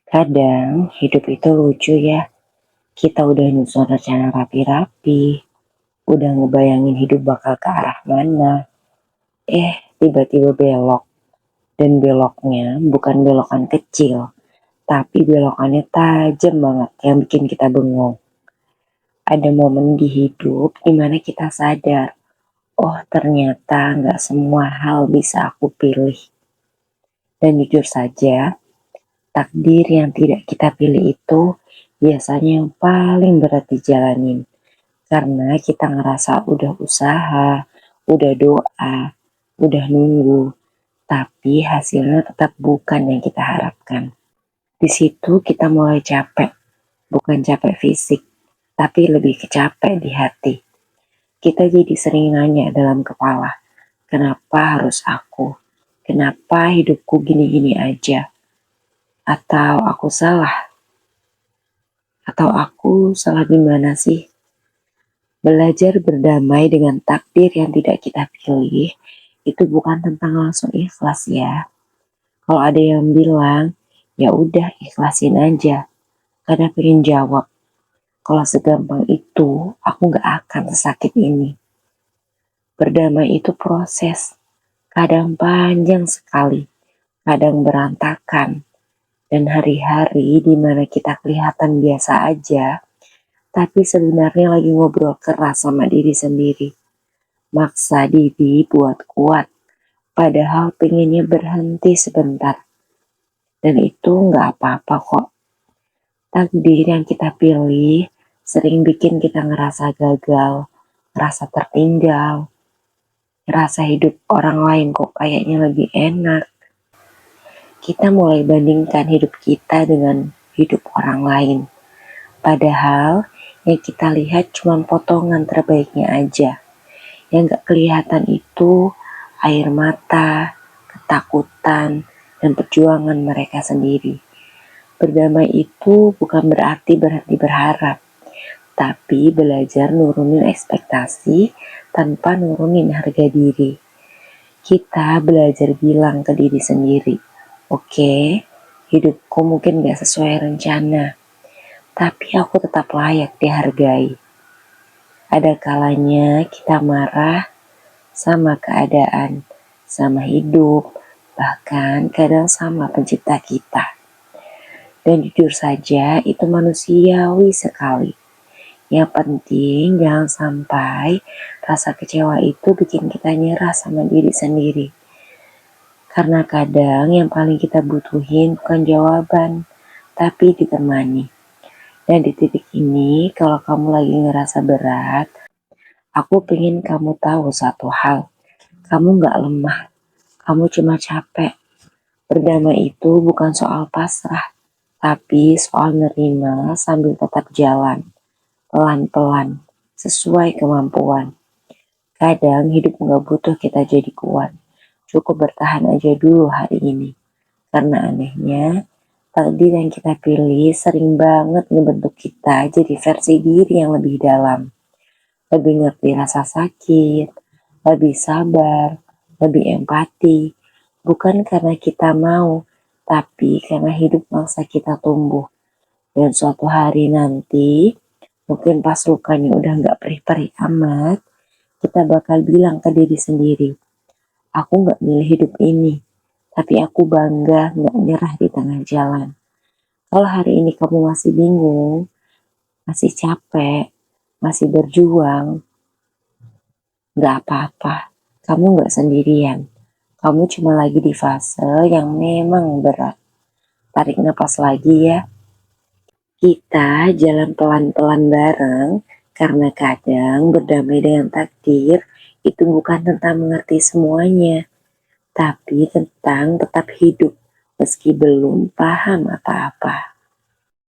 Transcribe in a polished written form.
Kadang hidup itu lucu ya, kita udah nyusun rencana rapi-rapi, udah ngebayangin hidup bakal ke arah mana, tiba-tiba belok. Dan beloknya bukan belokan kecil, tapi belokannya tajam banget yang bikin kita bengong. Ada momen di hidup dimana kita sadar, oh ternyata nggak semua hal bisa aku pilih. Dan jujur saja, takdir yang tidak kita pilih itu biasanya yang paling berat dijalanin. Karena kita ngerasa udah usaha, udah doa, udah nunggu, tapi hasilnya tetap bukan yang kita harapkan. Di situ kita mulai capek, bukan capek fisik, tapi lebih kecapek di hati. Kita jadi sering nanya dalam kepala, kenapa harus aku? Kenapa hidupku gini-gini aja? Atau aku salah? Atau aku salah gimana sih? Belajar berdamai dengan takdir yang tidak kita pilih itu bukan tentang langsung ikhlas ya. Kalau ada yang bilang, ya udah ikhlasin aja. Karena pengen jawab, kalau segampang itu aku gak akan sesakit ini. Berdamai itu proses, kadang panjang sekali, kadang berantakan. Dan hari-hari dimana kita kelihatan biasa aja, tapi sebenarnya lagi ngobrol keras sama diri sendiri. Maksa diri buat kuat, padahal pengennya berhenti sebentar. Dan itu nggak apa-apa kok. Takdir yang kita pilih sering bikin kita ngerasa gagal, ngerasa tertinggal, ngerasa hidup orang lain kok kayaknya lebih enak. Kita mulai bandingkan hidup kita dengan hidup orang lain. Padahal yang kita lihat cuma potongan terbaiknya aja. Yang gak kelihatan itu air mata, ketakutan, dan perjuangan mereka sendiri. Berdamai itu bukan berarti berhenti berharap, tapi belajar nurunin ekspektasi tanpa nurunin harga diri. Kita belajar bilang ke diri sendiri, oke, hidupku mungkin gak sesuai rencana, tapi aku tetap layak dihargai. Ada kalanya kita marah sama keadaan, sama hidup, bahkan kadang sama pencipta kita. Dan jujur saja itu manusiawi sekali. Yang penting jangan sampai rasa kecewa itu bikin kita nyerah sama diri sendiri. Karena kadang yang paling kita butuhin bukan jawaban, tapi ditemani. Dan di titik ini, kalau kamu lagi ngerasa berat, aku pengen kamu tahu satu hal. Kamu gak lemah, kamu cuma capek. Berdamai itu bukan soal pasrah, tapi soal nerima sambil tetap jalan. Pelan-pelan, sesuai kemampuan. Kadang hidup gak butuh kita jadi kuat. Cukup bertahan aja dulu hari ini. Karena anehnya, takdir yang kita pilih sering banget ngebentuk kita jadi versi diri yang lebih dalam. Lebih ngerti rasa sakit, lebih sabar, lebih empati. Bukan karena kita mau, tapi karena hidup maksa kita tumbuh. Dan suatu hari nanti, mungkin pas lukanya udah gak perih-perih amat, kita bakal bilang ke diri sendiri, aku gak milih hidup ini, tapi aku bangga gak nyerah di tengah jalan. Kalau hari ini kamu masih bingung, masih capek, masih berjuang, gak apa-apa, kamu gak sendirian. Kamu cuma lagi di fase yang memang berat. Tarik nafas lagi ya. Kita jalan pelan-pelan bareng, karena kadang berdamai dengan takdir itu bukan tentang mengerti semuanya, tapi tentang tetap hidup meski belum paham apa-apa.